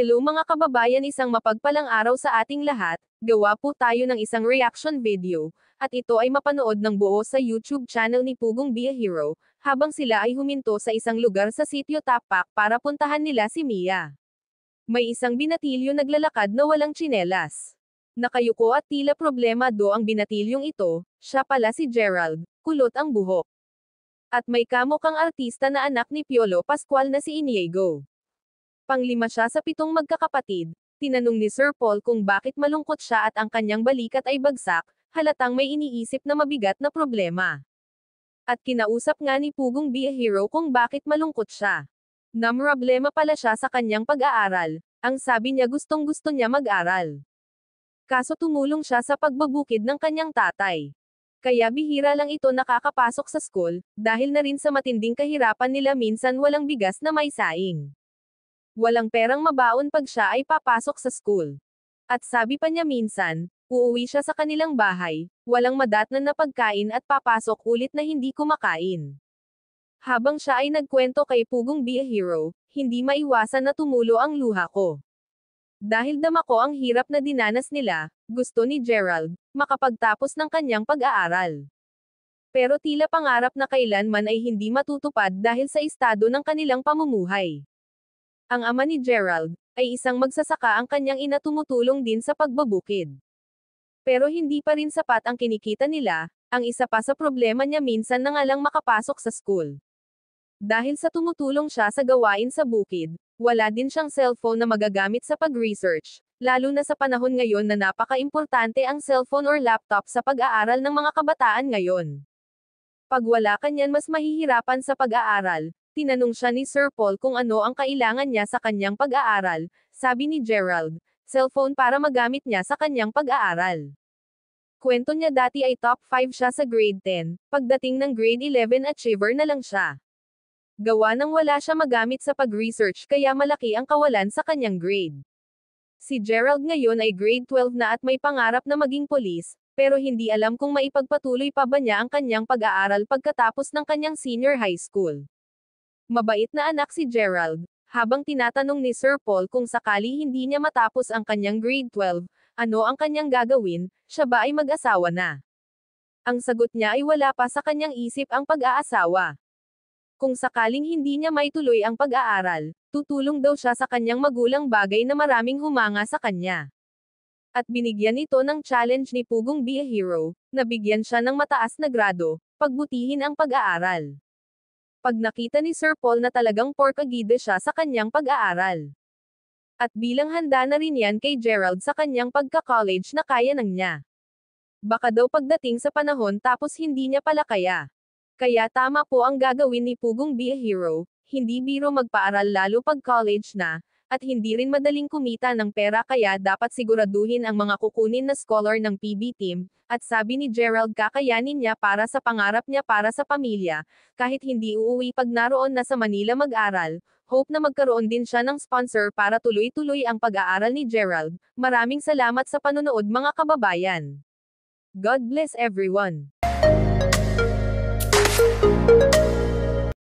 Hello mga kababayan, isang mapagpalang araw sa ating lahat. Gawa po tayo ng isang reaction video, at ito ay mapanood ng buo sa YouTube channel ni Pugong Be a Hero, habang sila ay huminto sa isang lugar sa sitio Tapak para puntahan nila si Mia. May isang binatilyo naglalakad na walang tsinelas. Nakayuko at tila problemado ang binatilyong ito, siya pala si Gerald, kulot ang buhok. At may kamukhang artista na anak ni Piolo Pascual na si Inigo. Panglima siya sa 7 magkakapatid. Tinanong ni Sir Paul kung bakit malungkot siya at ang kanyang balikat ay bagsak, halatang may iniisip na mabigat na problema. At kinausap nga ni Pugong Be a Hero kung bakit malungkot siya. Namroblema pala siya sa kanyang pag-aaral, ang sabi niya gustong-gusto niya mag-aral. Kaso tumulong siya sa pagbabukid ng kanyang tatay. Kaya bihira lang ito nakakapasok sa school, dahil na rin sa matinding kahirapan nila minsan walang bigas na may saing. Walang perang mabaon pag siya ay papasok sa school. At sabi pa niya minsan, uuwi siya sa kanilang bahay, walang madatnan na pagkain at papasok ulit na hindi kumakain. Habang siya ay nagkwento kay Pugong Be a Hero, hindi maiwasan na tumulo ang luha ko. Dahil dama ko ang hirap na dinanas nila, gusto ni Gerald, makapagtapos ng kanyang pag-aaral. Pero tila pangarap na kailanman ay hindi matutupad dahil sa estado ng kanilang pamumuhay. Ang ama ni Gerald, ay isang magsasaka, ang kanyang ina tumutulong din sa pagbabukid. Pero hindi pa rin sapat ang kinikita nila, ang isa pa sa problema niya minsan na nga lang makapasok sa school. Dahil sa tumutulong siya sa gawain sa bukid, wala din siyang cellphone na magagamit sa pag-research, lalo na sa panahon ngayon na napaka-importante ang cellphone or laptop sa pag-aaral ng mga kabataan ngayon. Pag wala ka niyan mas mahihirapan sa pag-aaral. Tinanong siya ni Sir Paul kung ano ang kailangan niya sa kanyang pag-aaral, sabi ni Gerald, cellphone para magamit niya sa kanyang pag-aaral. Kwento niya dati ay top 5 siya sa grade 10, pagdating ng grade 11 achiever na lang siya. Gawa nang wala siya magamit sa pag-research kaya malaki ang kawalan sa kanyang grade. Si Gerald ngayon ay grade 12 na at may pangarap na maging polis, pero hindi alam kung maipagpatuloy pa ba niya ang kanyang pag-aaral pagkatapos ng kanyang senior high school. Mabait na anak si Gerald, habang tinatanong ni Sir Paul kung sakali hindi niya matapos ang kanyang grade 12, ano ang kanyang gagawin, siya ba ay mag-asawa na? Ang sagot niya ay wala pa sa kanyang isip ang pag-aasawa. Kung sakaling hindi niya maituloy ang pag-aaral, tutulong daw siya sa kanyang magulang, bagay na maraming humanga sa kanya. At binigyan ito ng challenge ni Pugong Be a Hero, na bigyan siya ng mataas na grado, pagbutihin ang pag-aaral. Pag nakita ni Sir Paul na talagang porkagide siya sa kanyang pag-aaral. At bilang handa na rin yan kay Gerald sa kanyang pagka-college na kaya nang niya. Baka daw pagdating sa panahon tapos hindi niya pala kaya. Kaya tama po ang gagawin ni Pugong Be a Hero, hindi biro magpaaral lalo pag college na, at hindi rin madaling kumita ng pera kaya dapat siguraduhin ang mga kukunin na scholar ng PB team, at sabi ni Gerald kakayanin niya para sa pangarap niya para sa pamilya, kahit hindi uuwi pag naroon na sa Manila mag-aral, hope na magkaroon din siya ng sponsor para tuloy-tuloy ang pag-aaral ni Gerald. Maraming salamat sa panonood mga kababayan. God bless everyone.